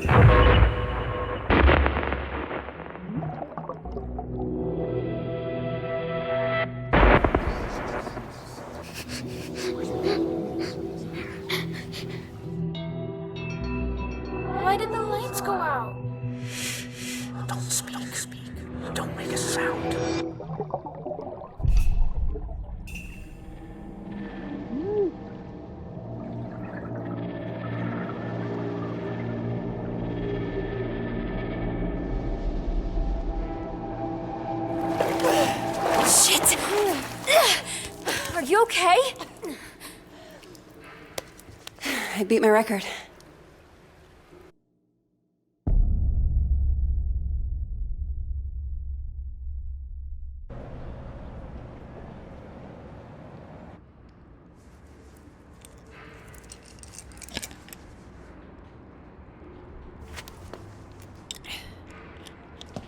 Why did the lights go out? Don't speak. Don't make a sound. Shit! Are you okay? I beat my record.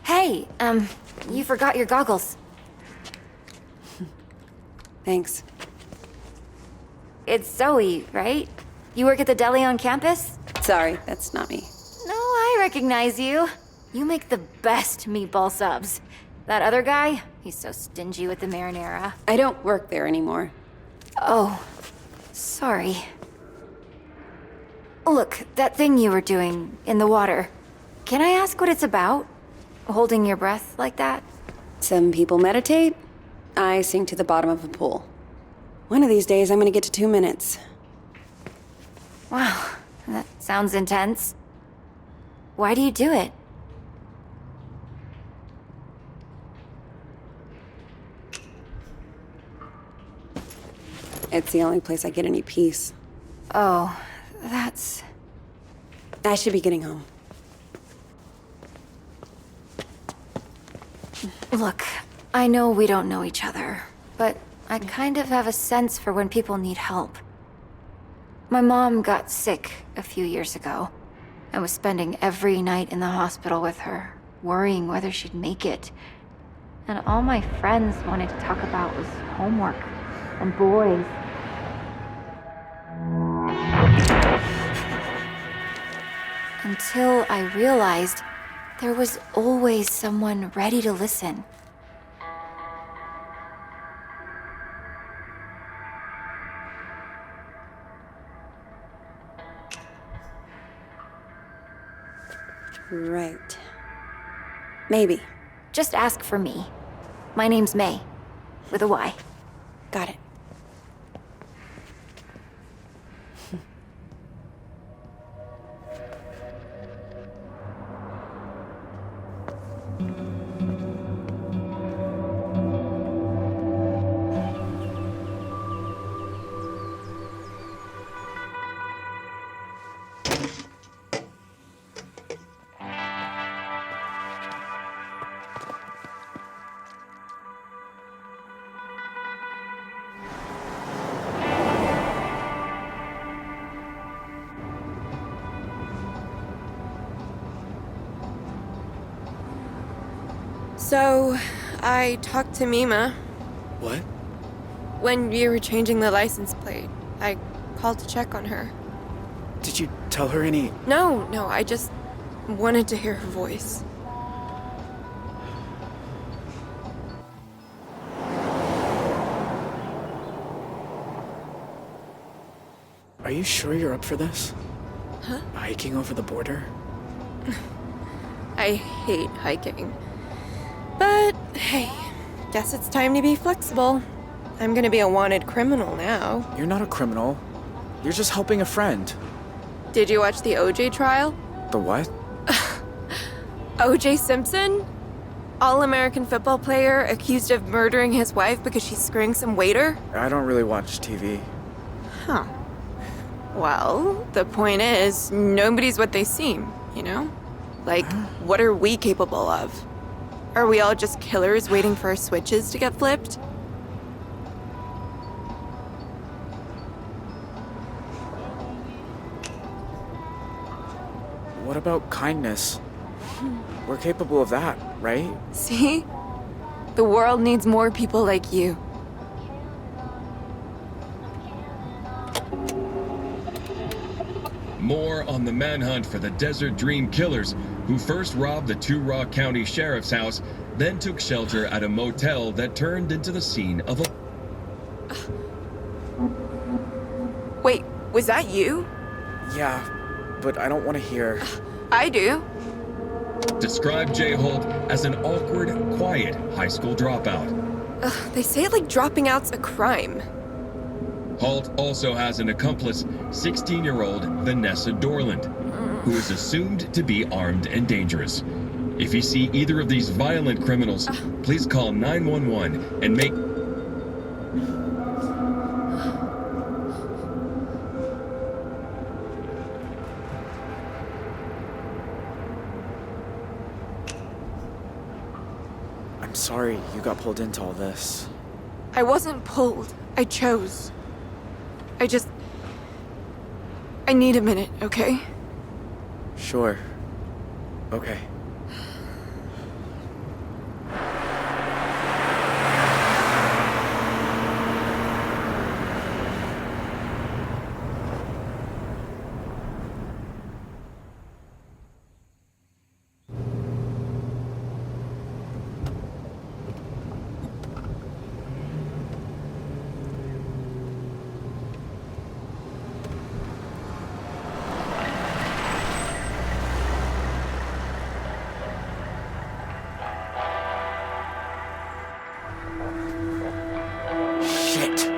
Hey, you forgot your goggles. Thanks. It's Zoe, right? You work at the deli on campus? Sorry, that's not me. No, I recognize you. You make the best meatball subs. That other guy, he's so stingy with the marinara. I don't work there anymore. Oh, sorry. Look, that thing you were doing in the water. Can I ask what it's about? Holding your breath like that? Some people meditate. I sink to the bottom of a pool. One of these days, I'm gonna get to 2 minutes. Wow, that sounds intense. Why do you do it? It's the only place I get any peace. Oh, that's... I should be getting home. Look, I know we don't know each other, but I kind of have a sense for when people need help. My mom got sick a few years ago. I was spending every night in the hospital with her, worrying whether she'd make it. And all my friends wanted to talk about was homework and boys. Until I realized there was always someone ready to listen. Right. Maybe. Just ask for me. My name's May, with a Y. Got it. So, I talked to Mima. What? When you were changing the license plate, I called to check on her. Did you tell her any... No, I just wanted to hear her voice. Are you sure you're up for this? Huh? Hiking over the border? I hate hiking. But, hey, guess it's time to be flexible. I'm gonna be a wanted criminal now. You're not a criminal. You're just helping a friend. Did you watch the OJ trial? The what? OJ Simpson? All-American football player accused of murdering his wife because she's screwing some waiter? I don't really watch TV. Huh. Well, the point is, nobody's what they seem, you know? Like, what are we capable of? Are we all just killers waiting for our switches to get flipped? What about kindness? We're capable of that, right? See? The world needs more people like you. More on the manhunt for the Desert Dream killers, who first robbed the Two Rock County Sheriff's house, then took shelter at a motel that turned into the scene of a... Wait, was that you? Yeah, but I don't want to hear. I do. Described Jay Holt as an awkward, quiet high school dropout. They say it like dropping out's a crime. Holt also has an accomplice, 16-year-old Vanessa Dorland, who is assumed to be armed and dangerous. If you see either of these violent criminals, please call 911 and make... I'm sorry you got pulled into all this. I wasn't pulled. I chose. I need a minute, okay? Sure. Okay. Shit.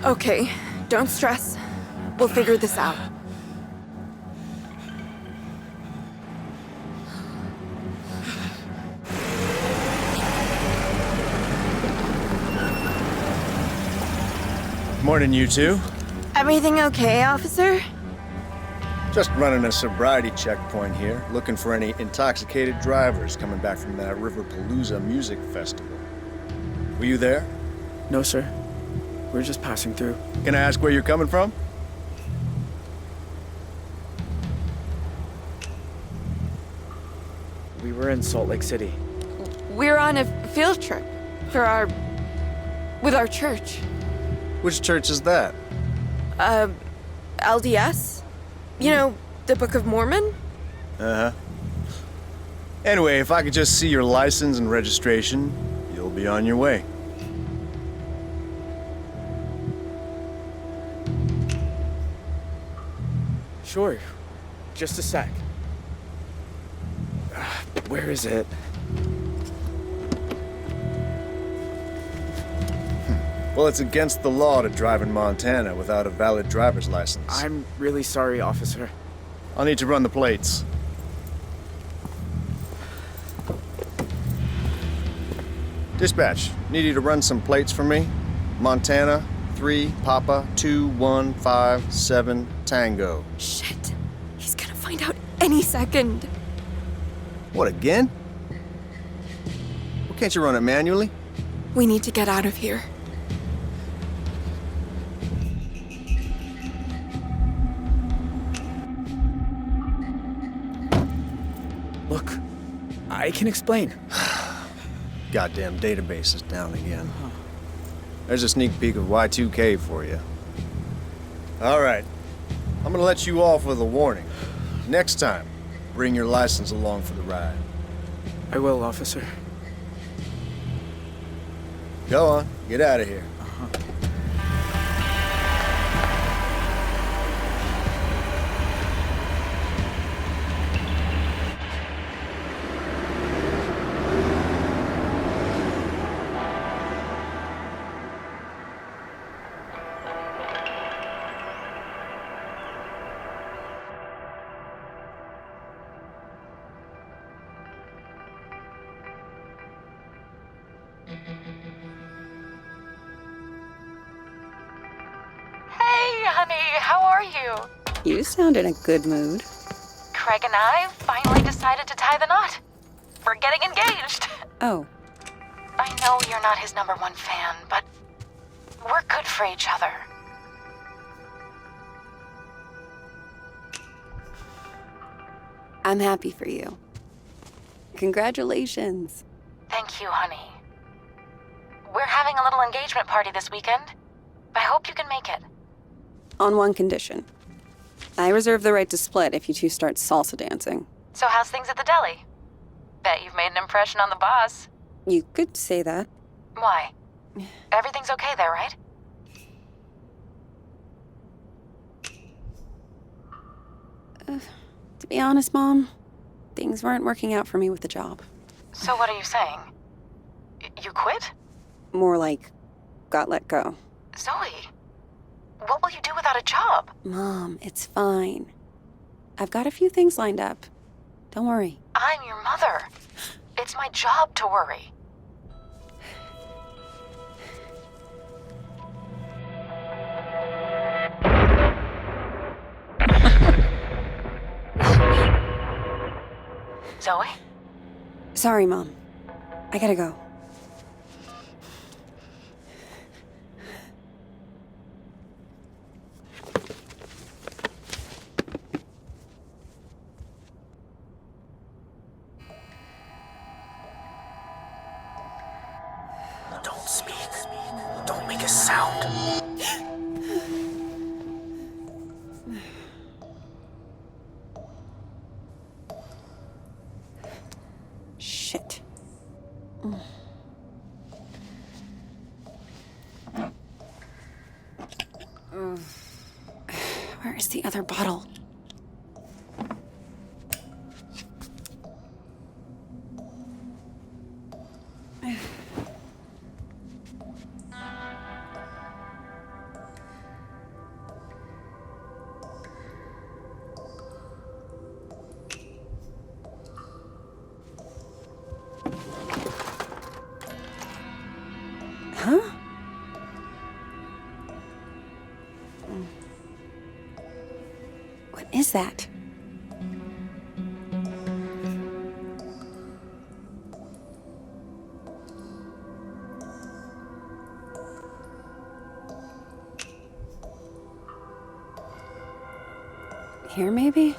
Okay, don't stress. We'll figure this out. Morning, you two. Everything okay, officer? Just running a sobriety checkpoint here, looking for any intoxicated drivers coming back from that Riverpalooza music festival. Were you there? No, sir. We're just passing through. Can I ask where you're coming from? We were in Salt Lake City. We're on a field trip with our church. Which church is that? LDS? You know, the Book of Mormon? Uh-huh. Anyway, if I could just see your license and registration, you'll be on your way. Sure. Just a sec. Where is it? Well, it's against the law to drive in Montana without a valid driver's license. I'm really sorry, officer. I'll need to run the plates. Dispatch, need you to run some plates for me. Montana, 3 Papa 2157 Tango. Shit. He's gonna find out any second. What, again? Well, can't you run it manually? We need to get out of here. Look, I can explain. Goddamn database is down again. There's a sneak peek of Y2K for you. All right. I'm gonna let you off with a warning. Next time, bring your license along for the ride. I will, officer. Go on, get out of here. Hey, honey, how are you? You sound in a good mood. Craig and I finally decided to tie the knot. We're getting engaged. Oh, I know you're not his #1 fan, but we're good for each other. I'm happy for you. Congratulations. Thank you, honey. We're having a little engagement party this weekend. I hope you can make it. On one condition. I reserve the right to split if you two start salsa dancing. So how's things at the deli? Bet you've made an impression on the boss. You could say that. Why? Everything's okay there, right? To be honest, Mom, things weren't working out for me with the job. So what are you saying? You quit? More like, got let go. Zoe, what will you do without a job? Mom, it's fine. I've got a few things lined up. Don't worry. I'm your mother. It's my job to worry. Zoe? Sorry, Mom. I gotta go. Don't speak. Don't make a sound. Shit. Where is the other bottle? Huh? What is that? Here, maybe?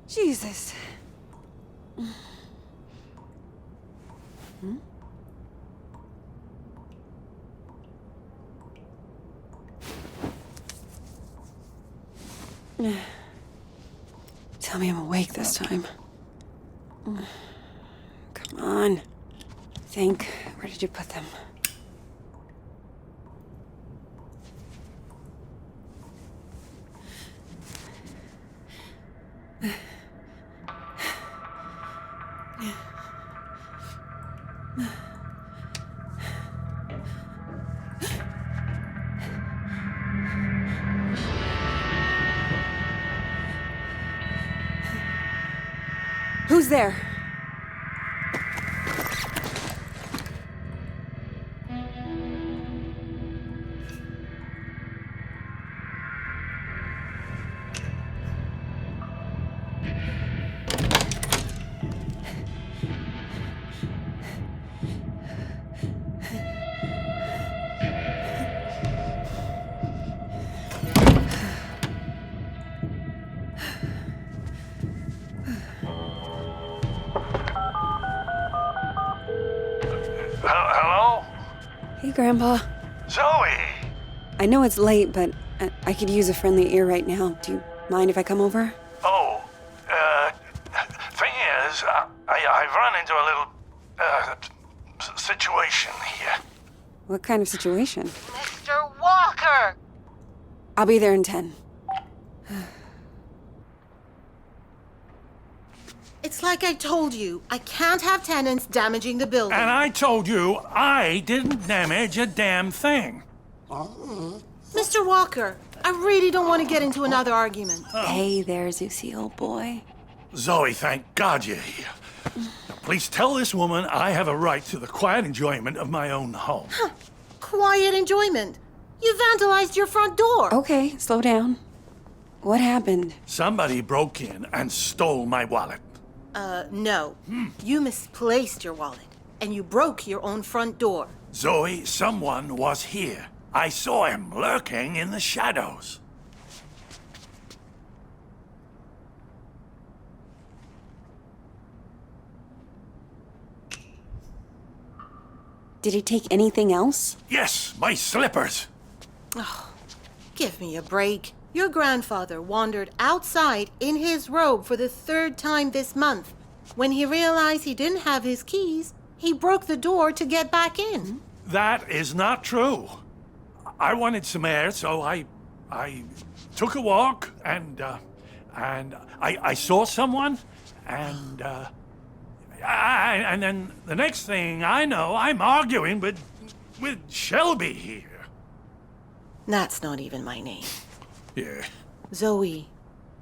Jesus. Tell me I'm awake this time. Come on. Think. Where did you put them? Who's there? Hello? Hey, Grandpa. Zoe! I know it's late, but I could use a friendly ear right now. Do you mind if I come over? Oh, thing is, I've run into a little, situation here. What kind of situation? Mr. Walker! I'll be It's like I told you. I can't have tenants damaging the building. And I told you I didn't damage a damn thing. Mr. Walker, I really don't want to get into another argument. Hey there, Zeusy, old boy. Zoe, thank God you're here. Now, please tell this woman I have a right to the quiet enjoyment of my own home. Quiet enjoyment. You vandalized your front door. Okay, slow down. What happened? Somebody broke in and stole my wallet. No. You misplaced your wallet, and you broke your own front door. Zoe, someone was here. I saw him lurking in the shadows. Did he take anything else? Yes, my slippers. Give me a break. Your grandfather wandered outside in his robe for the 3rd time this month. When he realized he didn't have his keys, he broke the door to get back in. That is not true. I wanted some air, so I took a walk and I saw someone and then the next thing I know, I'm arguing with Shelby here. That's not even my name. Yeah. Zoe,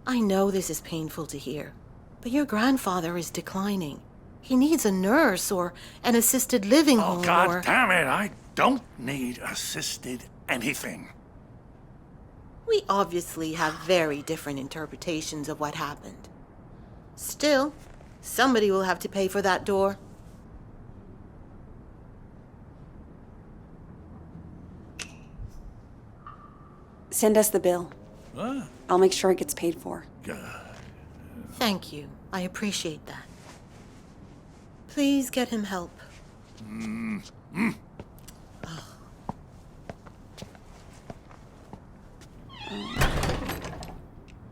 I know this is painful to hear, but your grandfather is declining. He needs a nurse or an assisted living Oh, home God or... damn it, I don't need assisted anything. We obviously have very different interpretations of what happened. Still, somebody will have to pay for that door. Send us the bill. What? I'll make sure it gets paid for. Thank you. I appreciate that. Please get him help.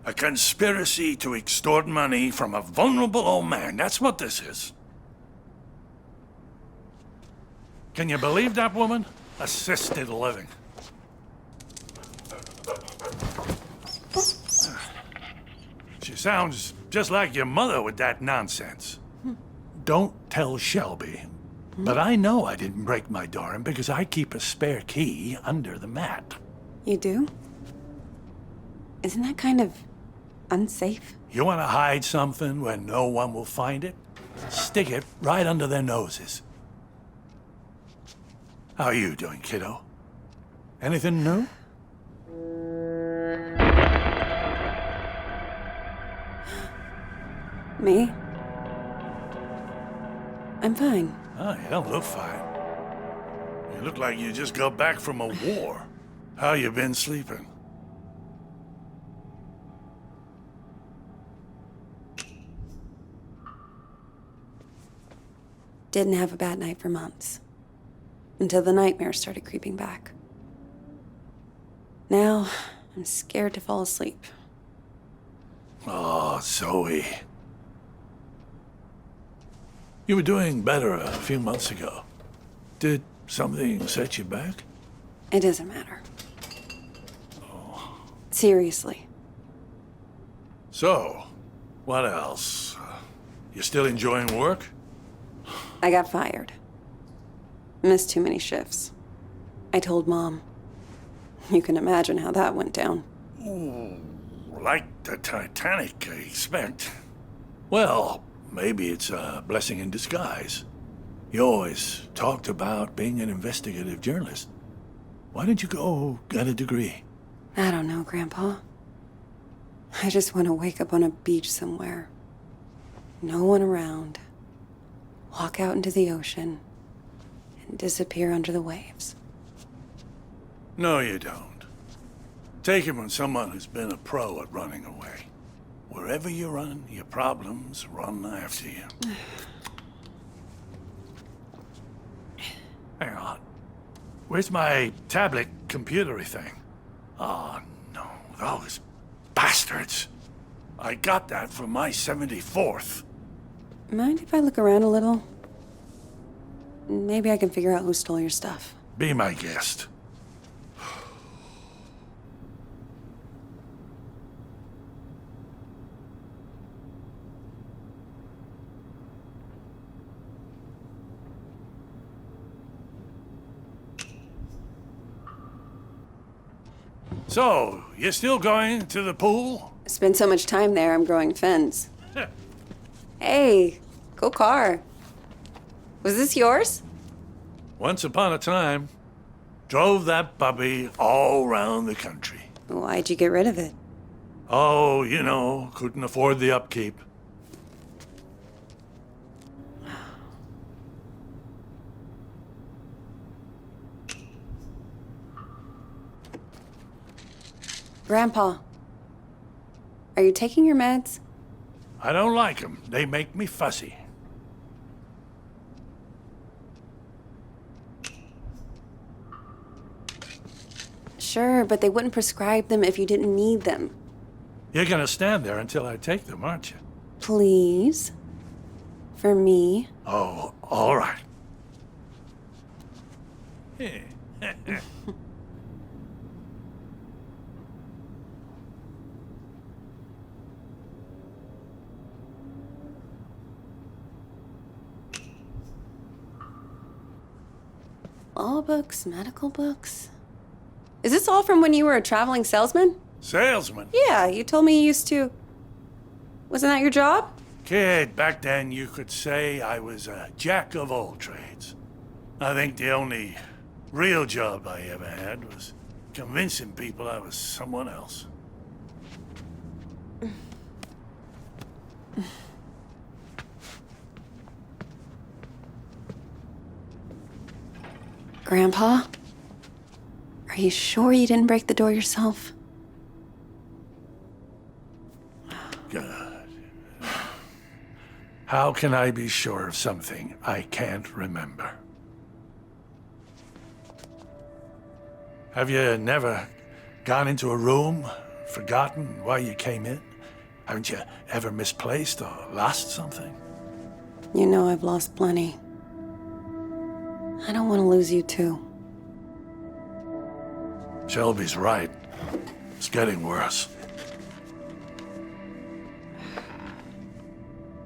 A conspiracy to extort money from a vulnerable old man. That's what this is. Can you believe that woman? Assisted living. She sounds just like your mother with that nonsense. Don't tell Shelby, but I know I didn't break my door in because I keep a spare key under the mat. You do? Isn't that kind of unsafe? You want to hide something where no one will find it? Stick it right under their noses. How are you doing, kiddo? Anything new? Me? I'm fine. Oh, you don't look fine. You look like you just got back from a war. How you been sleeping? Didn't have a bad night for months. Until the nightmares started creeping back. Now, I'm scared to fall asleep. Oh, Zoe. You were doing better a few months ago. Did something set you back? It doesn't matter. Seriously. So, what else? You still enjoying work? I got fired. Missed too many shifts. I told Mom. You can imagine how that went down. Ooh, like the Titanic, I expect. Well, maybe it's a blessing in disguise. You always talked about being an investigative journalist. Why didn't you go get a degree? I don't know, Grandpa. I just want to wake up on a beach somewhere. No one around. Walk out into the ocean and disappear under the waves. No, you don't. Take it from someone who's been a pro at running away. Wherever you run, your problems run after you. Hang on. Where's my tablet computery thing? Oh, no. Those bastards. I got that for my 74th. Mind if I look around a little? Maybe I can figure out who stole your stuff. Be my guest. So, you still going to the pool? I spent so much time there, I'm growing fins. Hey, cool car. Was this yours? Once upon a time, drove that puppy all around the country. Why'd you get rid of it? Oh, you know, couldn't afford the upkeep. Grandpa, are you taking your meds? I don't like them. They make me fussy. Sure, but they wouldn't prescribe them if you didn't need them. You're gonna stand there until I take them, aren't you? Please? For me? Oh, all right. Law books, medical books. Is this all from when you were a traveling salesman? Salesman? Yeah, you told me you used to. Wasn't that your job? Kid, back then you could say I was a jack of all trades. I think the only real job I ever had was convincing people I was someone else. Grandpa? Are you sure you didn't break the door yourself? God. How can I be sure of something I can't remember? Have you never gone into a room, forgotten why you came in? Haven't you ever misplaced or lost something? You know I've lost plenty. I don't want to lose you too. Shelby's right. It's getting worse.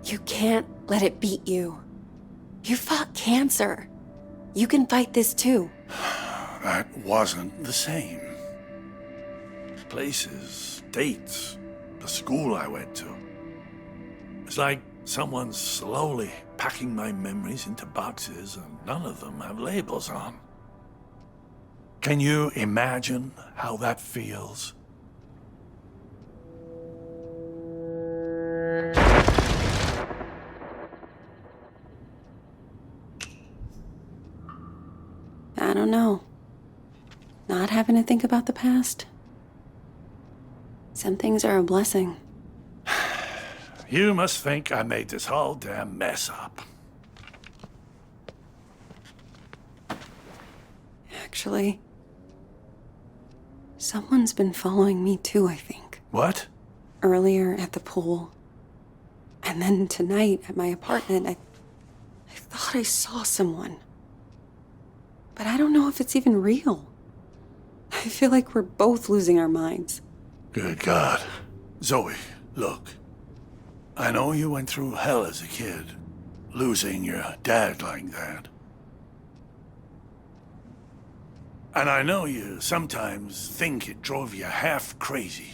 You can't let it beat you. You fought cancer. You can fight this too. That wasn't the same. Places, dates, the school I went to. It's like someone's slowly packing my memories into boxes and none of them have labels on. Can you imagine how that feels? I don't know. Not having to think about the past. Some things are a blessing. You must think I made this whole damn mess up. Actually, someone's been following me too, I think. What? Earlier at the pool. And then tonight at my apartment, I thought I saw someone. But I don't know if it's even real. I feel like we're both losing our minds. Good God. Zoe, look. I know you went through hell as a kid, losing your dad like that. And I know you sometimes think it drove you half crazy.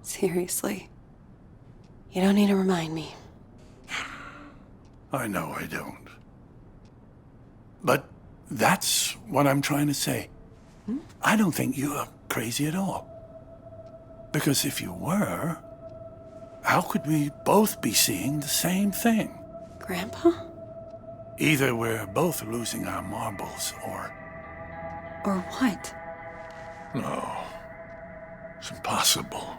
Seriously. You don't need to remind me. I know I don't. But that's what I'm trying to say. I don't think you are crazy at all. Because if you were, how could we both be seeing the same thing? Grandpa? Either we're both losing our marbles, or... Or what? No. It's impossible.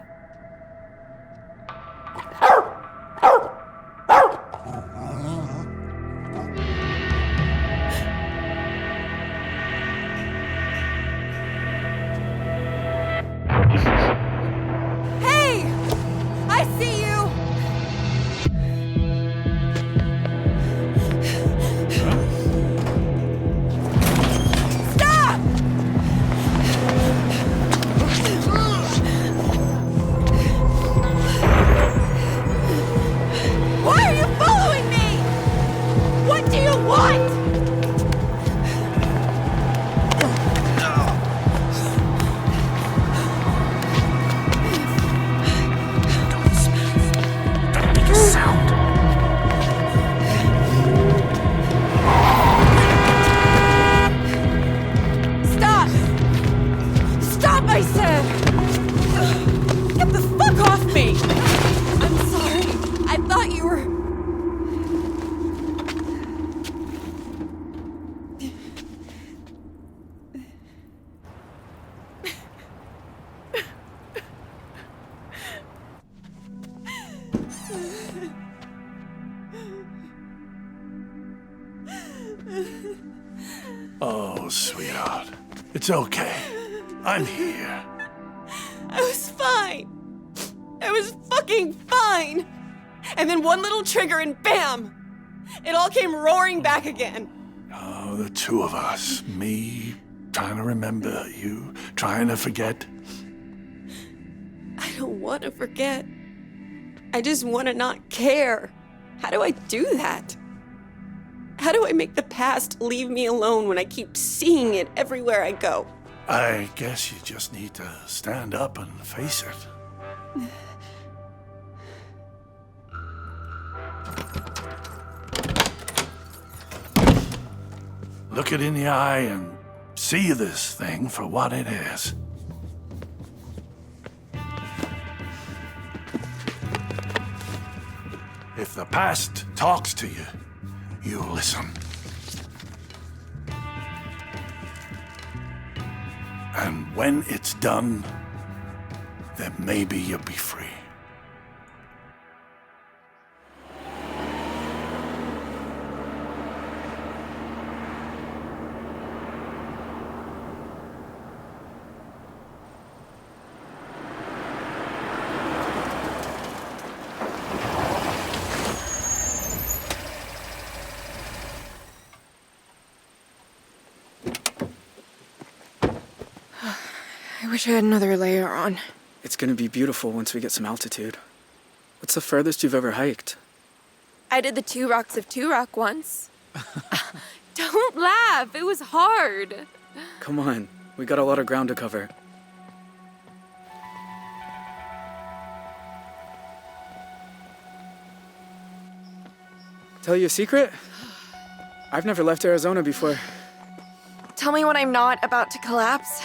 Hey! I see you! Stop! Oh, sweetheart. It's okay. I'm here. I was fine. I was fucking fine. And then one little trigger and bam! It all came roaring back again. Oh, the two of us. Me trying to remember, you trying to forget. I don't want to forget. I just want to not care. How do I do that? How do I make the past leave me alone when I keep seeing it everywhere I go? I guess you just need to stand up and face it. Look it in the eye and see this thing for what it is. If the past talks to you, you listen. And when it's done, then maybe you'll be free. I wish I had another layer on. It's gonna be beautiful once we get some altitude. What's the furthest you've ever hiked? I did the 2 Rocks of 2 Rock once. Don't laugh, it was hard. Come on, we got a lot of ground to cover. Tell you a secret? I've never left Arizona before. Tell me when I'm not about to collapse.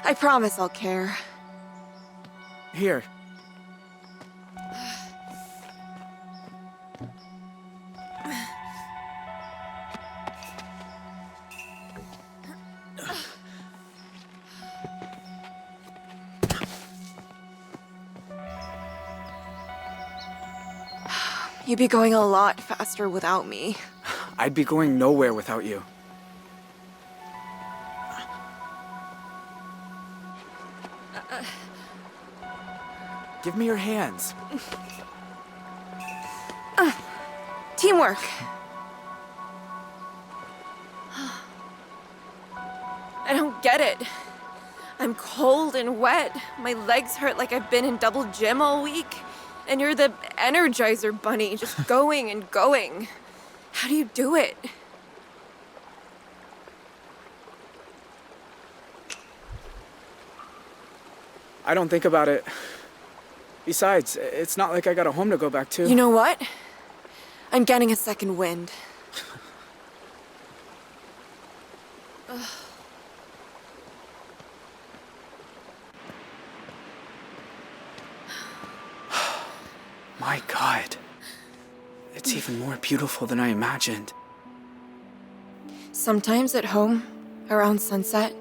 I promise I'll care. Here. You'd be going a lot faster without me. I'd be going nowhere without you. Give me your hands. Teamwork. I don't get it. I'm cold and wet. My legs hurt like I've been in double gym all week. And you're the Energizer Bunny, just going and going. How do you do it? I don't think about it. Besides, it's not like I got a home to go back to. You know what? I'm getting a second wind. My God. It's even more beautiful than I imagined. Sometimes at home, around sunset,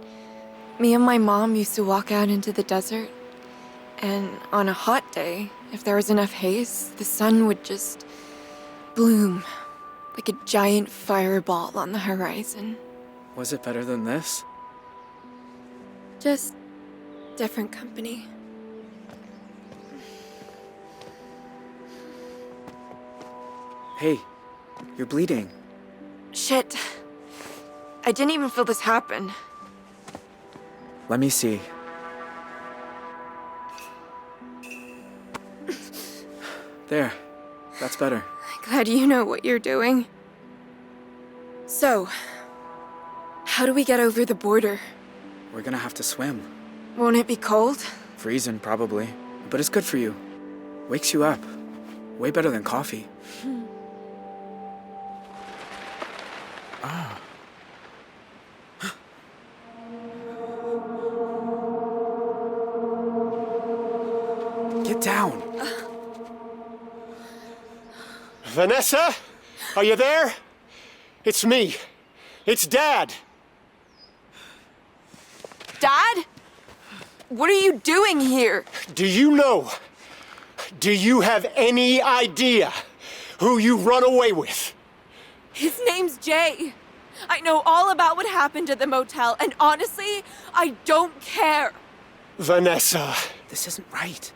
me and my mom used to walk out into the desert. And on a hot day, if there was enough haze, the sun would just bloom like a giant fireball on the horizon. Was it better than this? Just different company. Hey, you're bleeding. Shit. I didn't even feel this happen. Let me see. There. That's better. Glad you know what you're doing. So, how do we get over the border? We're gonna have to swim. Won't it be cold? Freezing, probably. But it's good for you. Wakes you up. Way better than coffee. Ah. Get down. Vanessa? Are you there? It's me. It's Dad. Dad? What are you doing here? Do you know? Do you have any idea who you run away with? His name's Jay. I know all about what happened at the motel, and honestly, I don't care. Vanessa, This isn't right.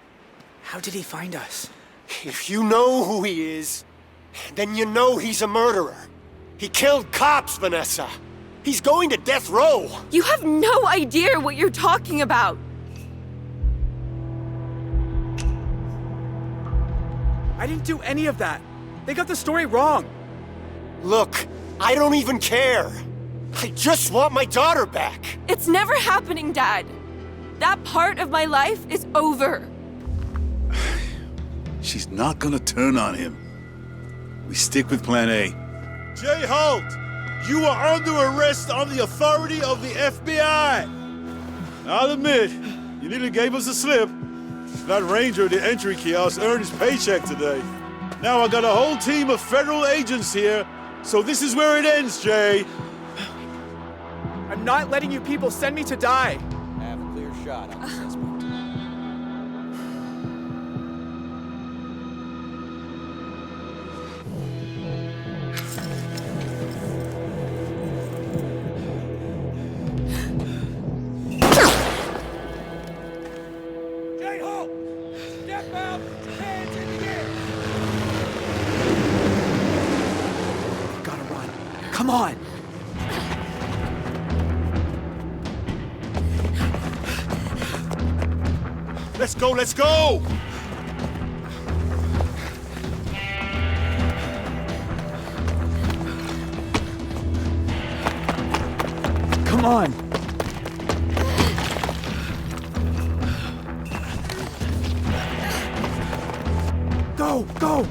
How did he find us? if you know who he is, then you know he's a murderer. He killed cops, Vanessa. He's going to death row. You have no idea what you're talking about. I didn't do any of that. They got the story wrong. Look, I don't even care. I just want my daughter back. It's never happening, Dad. That part of my life is over. She's not gonna turn on him. We stick with plan A. Jay Holt, you are under arrest on the authority of the FBI. I'll admit, you nearly gave us a slip. That ranger at the entry kiosk earned his paycheck today. Now I got a whole team of federal agents here, so this is where it ends, Jay. I'm not letting you people send me to die. I have a clear shot on the suspect. Jay Holt, step out, hands in the air. Gotta run. Come on. Let's go, let's go! Come on. Go, go.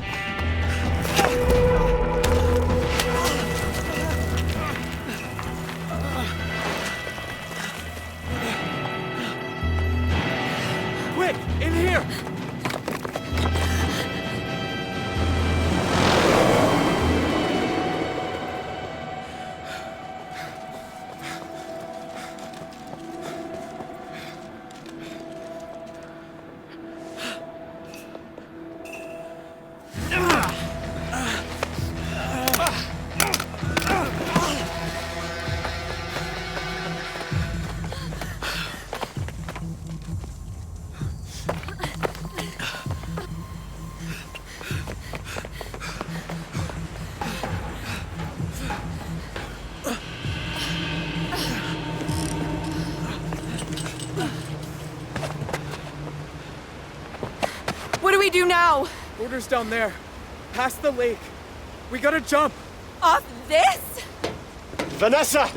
Quick, in here. What do we do now? Border's down there. Past the lake. We gotta jump. Off this? Vanessa,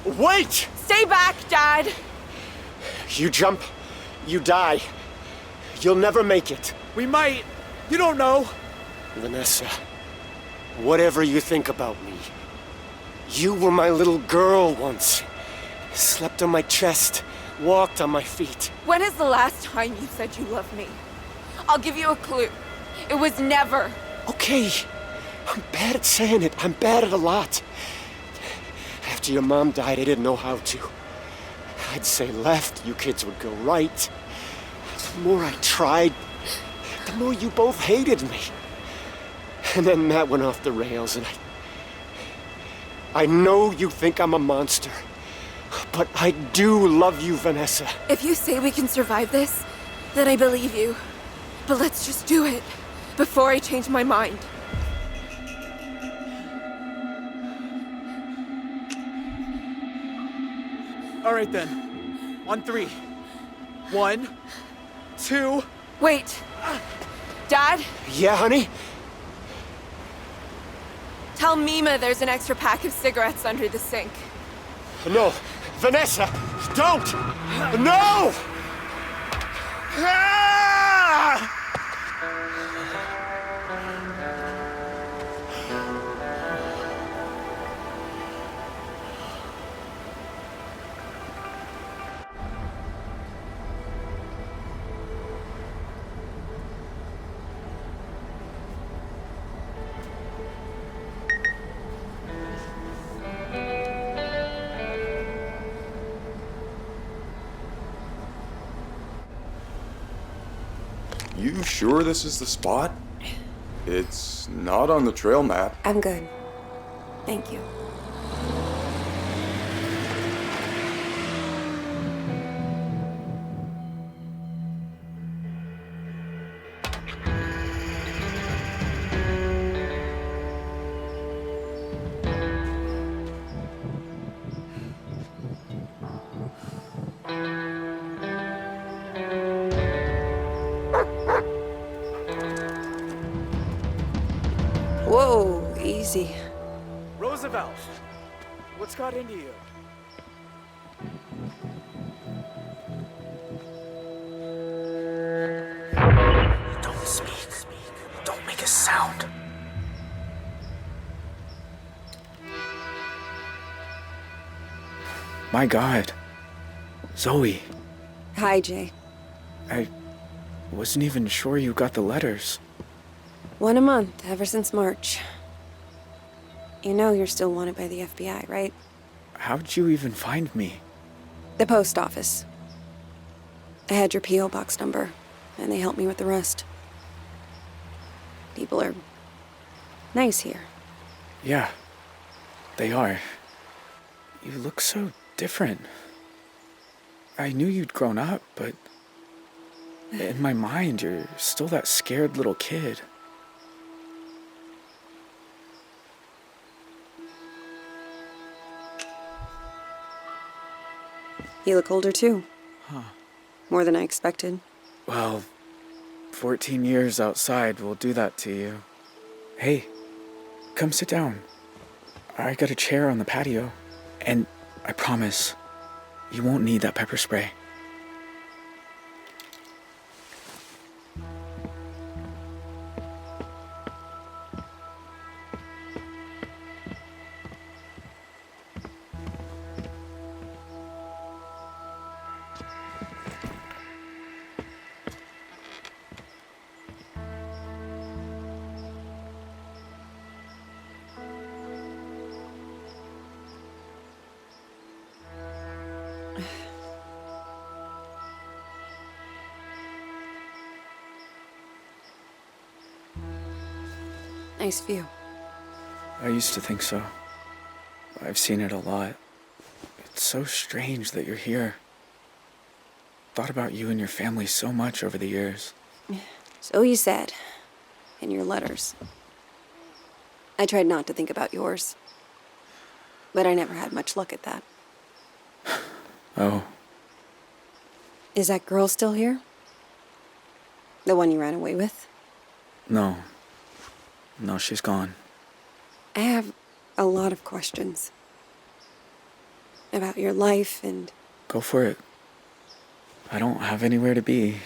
wait! Stay back, Dad. You jump, you die. You'll never make it. We might. You don't know. Vanessa, whatever you think about me, you were my little girl once. Slept on my chest, walked on my feet. When is the last time you said you loved me? I'll give you a clue. It was never. Okay, I'm bad at saying it. I'm bad at a lot. After your mom died, I didn't know how to. I'd say left, you kids would go right. The more I tried, the more you both hated me. And then that went off the rails, and I know you think I'm a monster, but I do love you, Vanessa. If you say we can survive this, then I believe you. But let's just do it before I change my mind. All right then. On 3. 1, 2. Wait. Dad, Yeah, honey? tell Mima there's an extra pack of cigarettes under the sink. No, Vanessa, don't! No! Ah! You sure this is the spot? It's not on the trail map. I'm good. Thank you. see. Roosevelt, what's got into you? Don't speak. Don't make a sound. My God. Zoe, Hi, Jay. I wasn't even sure you got the letters. 1 a month, ever since March. You know you're still wanted by the FBI, right? How'd you even find me? The post office. I had your P.O. box number, and they helped me with the rest. People are nice here. Yeah, they are. You look so different. I knew you'd grown up, but in my mind, you're still that scared little kid. You look older, too. Huh. More than I expected. Well, 14 years outside will do that to you. Hey, come sit down. I got a chair on the patio, and I promise, you won't need that pepper spray. Nice view. I used to think so. I've seen it a lot. It's so strange that you're here. Thought about you and your family so much over the years. So you said. In your letters. I tried not to think about yours. But I never had much luck at that. Oh, Is that girl still here? The one you ran away with? no. No, she's gone. I have a lot of questions. About your life and... Go for it. I don't have anywhere to be.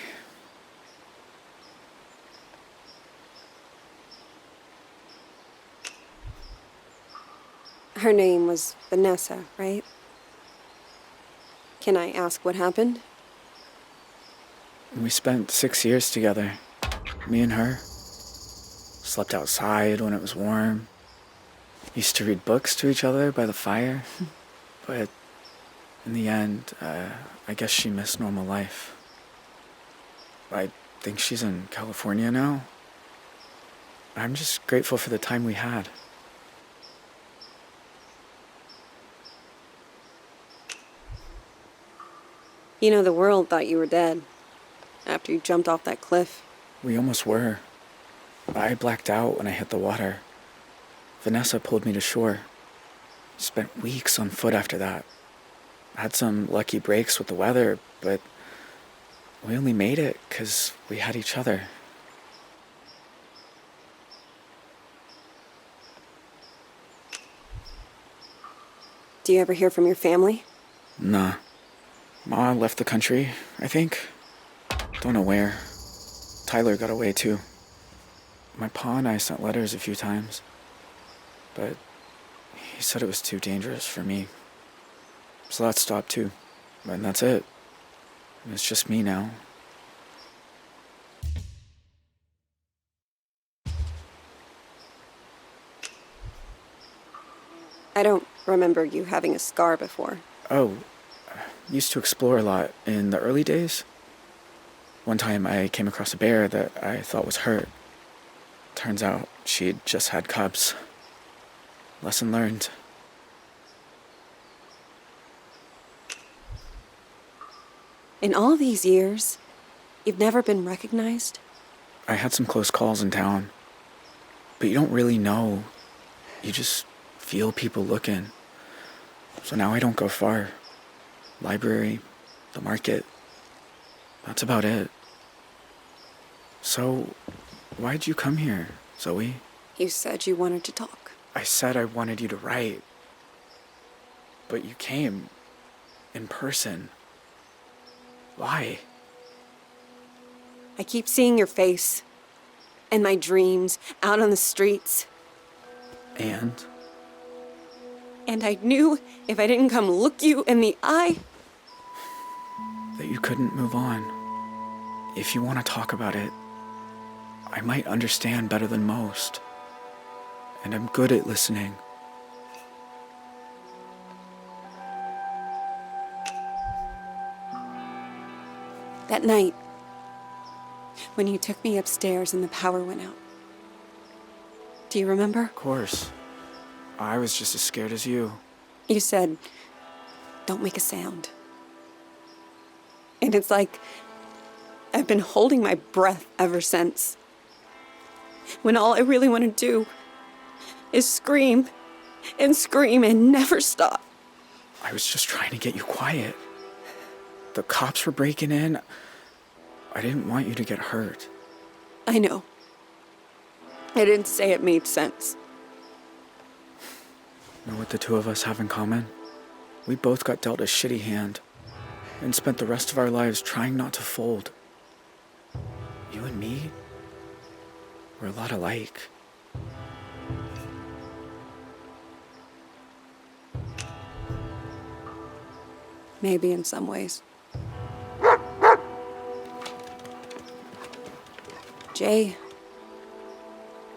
Her name was Vanessa, right? Can I ask what happened? We spent 6 years together. Me and her. Slept outside when it was warm. Used to read books to each other by the fire. But in the end, I guess she missed normal life. I think she's in California now. I'm just grateful for the time we had. You know, the world thought you were dead. After you jumped off that cliff. We almost were. I blacked out when I hit the water. Vanessa pulled me to shore. Spent weeks on foot after that. Had some lucky breaks with the weather, but we only made it because we had each other. Do you ever hear from your family? Nah. Ma left the country, I think. Don't know where. Tyler got away too. My pa and I sent letters a few times, but he said it was too dangerous for me. So that stopped too. And that's it. It's just me now. I don't remember you having a scar before. Oh, used to explore a lot in the early days. One time I came across a bear that I thought was hurt. Turns out she'd just had cubs. Lesson learned. In all these years, you've never been recognized? I had some close calls in town, but you don't really know. You just feel people looking. So now I don't go far. Library, the market. That's about it. So, why'd you come here, Zoe? You said you wanted to talk. I said I wanted you to write. But you came in person. Why? I keep seeing your face in my dreams, out on the streets. And? And I knew if I didn't come look you in the eye, That you couldn't move on. If you want to talk about it, I might understand better than most. And I'm good at listening. that night, when you took me upstairs and the power went out. Do you remember? Of course. I was just as scared as you. You said, don't make a sound. And it's like I've been holding my breath ever since. When all I really want to do is scream and never stop. I was just trying to get you quiet. The cops were breaking in. I didn't want you to get hurt. I know. I didn't say it made sense. Know what the two of us have in common? We both got dealt a shitty hand and spent the rest of our lives trying not to fold. You and me, we're a lot alike. Maybe in some ways. Jay,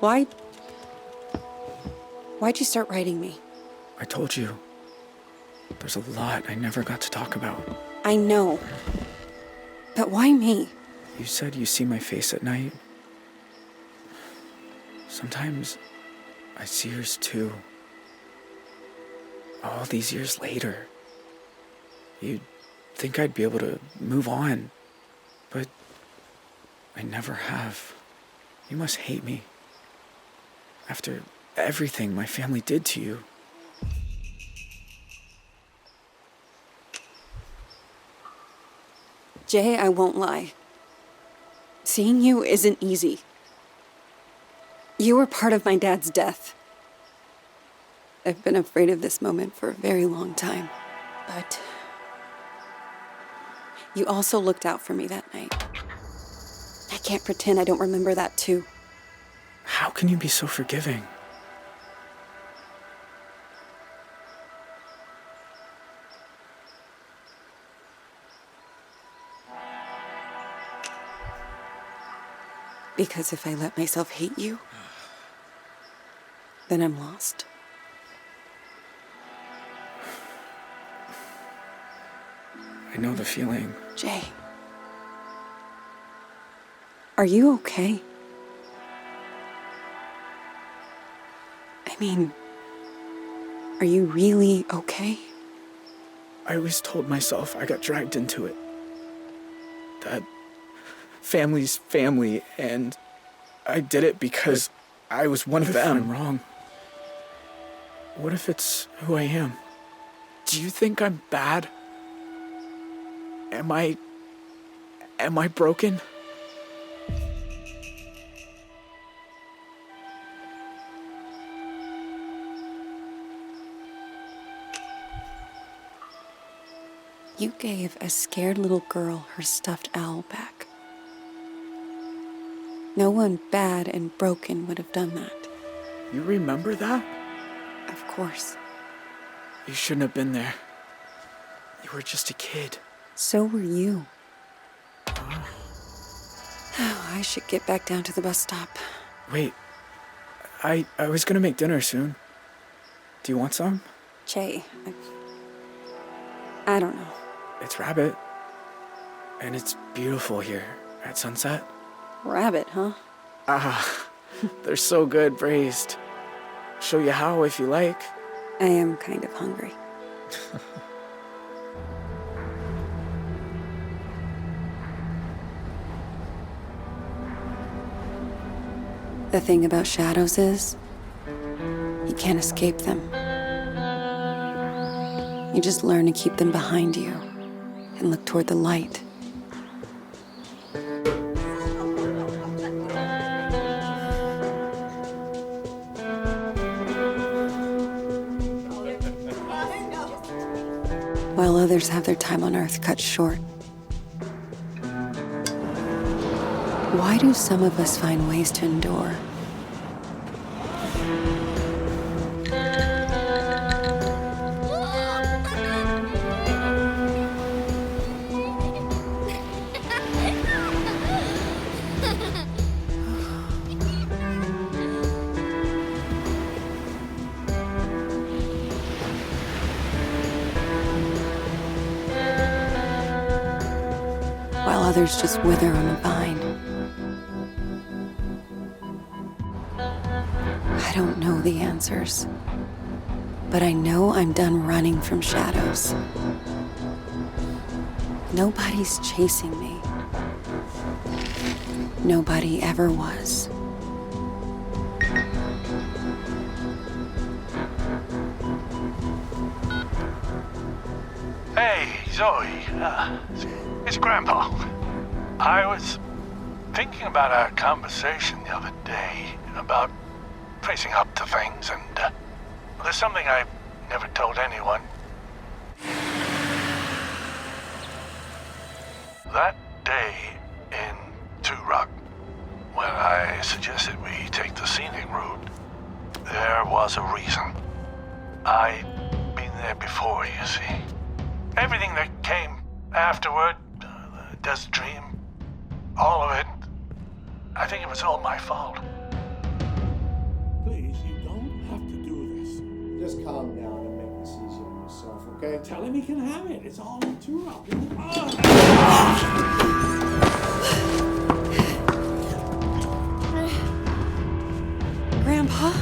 why'd you start writing me? I told you, there's a lot I never got to talk about. I know, but why me? You said you see my face at night. Sometimes I see yours too. All these years later. You'd think I'd be able to move on, but I never have. You must hate me. After everything my family did to you. Jay, I won't lie. Seeing you isn't easy. You were part of my dad's death. I've been afraid of this moment for a very long time, but you also looked out for me that night. I can't pretend I don't remember that too. How can you be so forgiving? Because if I let myself hate you, then I'm lost. I know the feeling. Jay, are you okay? I mean, are you really okay? I always told myself I got dragged into it. That family's family, and I did it because I was one of them. I'm wrong. What if it's who I am? Do you think I'm bad? Am I broken? You gave a scared little girl her stuffed owl back. No one bad and broken would have done that. You remember that? Of course. You shouldn't have been there. You were just a kid. So were you. Oh, I should get back down to the bus stop. Wait. I was gonna make dinner soon. Do you want some? Jay, I don't know. It's rabbit. And it's beautiful here at sunset. Rabbit, huh? Ah, they're so good braised. Show you how if you like. I am kind of hungry. The thing about shadows is, you can't escape them. You just learn to keep them behind you and look toward the light. while others have their time on Earth cut short. Why do some of us find ways to endure? While others just wither on the vine. I don't know the answers, but I know I'm done running from shadows. Nobody's chasing me. Nobody ever was. Hey, Zoe. It's Grandpa. I was thinking about our conversation the other day about facing up to things, and there's something I never told anyone. That day in Two Rock, when I suggested we take the scenic route, there was a reason. I'd been there before, you see. Everything that came afterward, the desert dream, all of it, I think it was all my fault. Please, you don't have to do this. Just calm down and make this easy on yourself, okay? Tell him he can have it. It's all in too rough. Grandpa?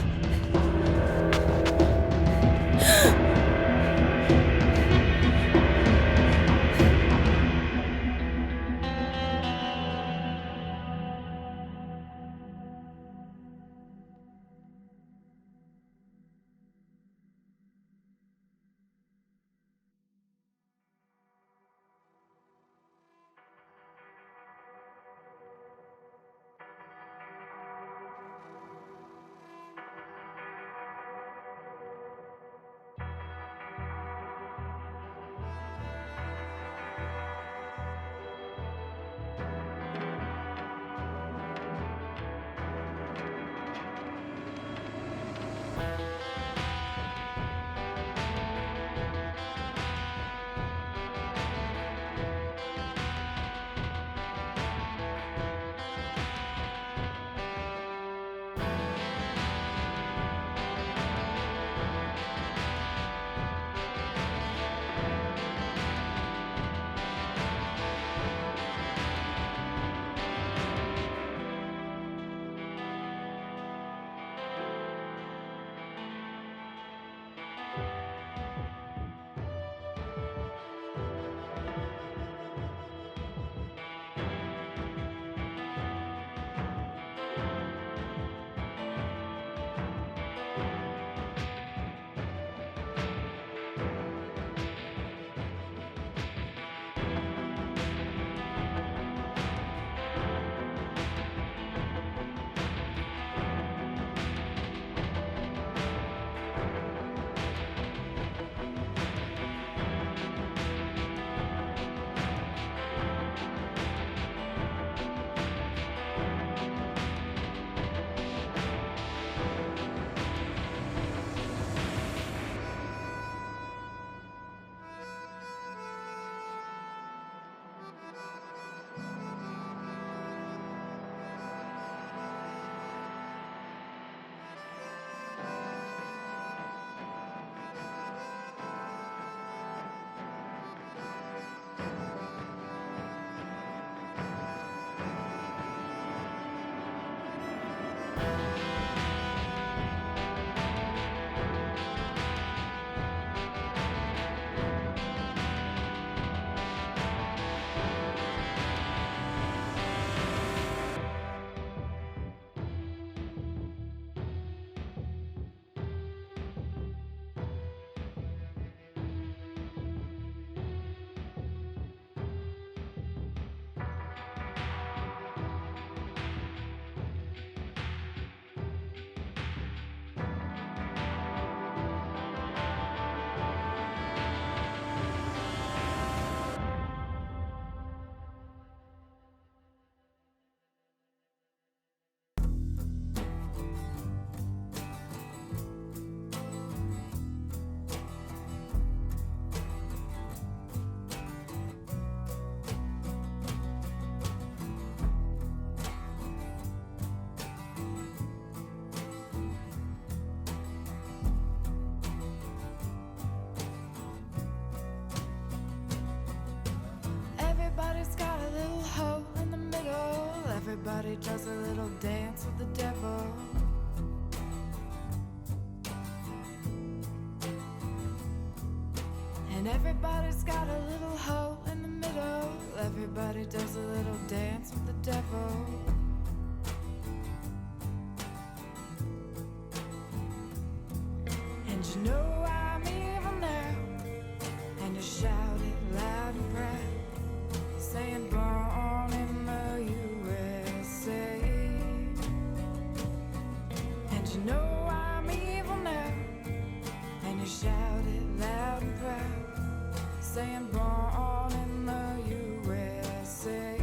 everybody does a little dance with the devil. And everybody's got a little hole in the middle. Everybody does a little dance with the devil. And you know I'm evil now, and you shout it loud and proud, saying born in the USA. And you know I'm evil now, and you shout it loud and proud, saying born in the USA.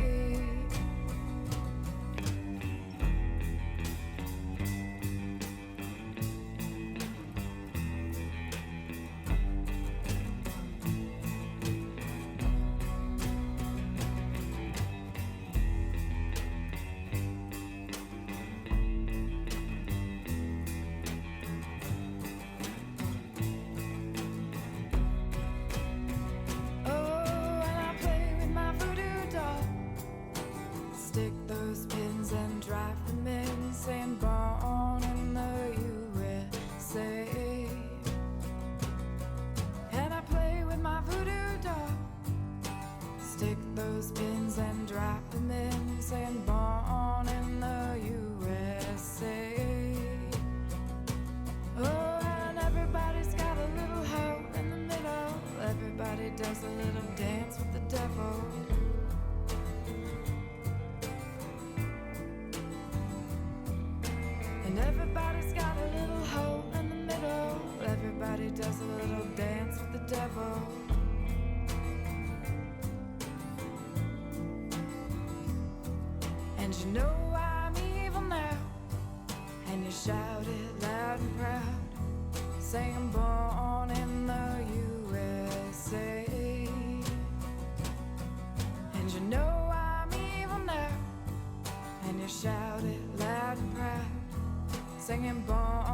Stick those pins and drive them in, saying born in the USA. And I play with my voodoo doll. Stick those pins and drive them in, saying born in the USA. Oh, and everybody's got a little hole in the middle. Everybody does a little dance with the devil. And everybody's got a little hole in the middle. Everybody does a little dance with the devil. And you know I'm evil now, and you shout it loud and proud, saying born in the USA. And you know I'm evil now, and you shout it loud and proud, singing born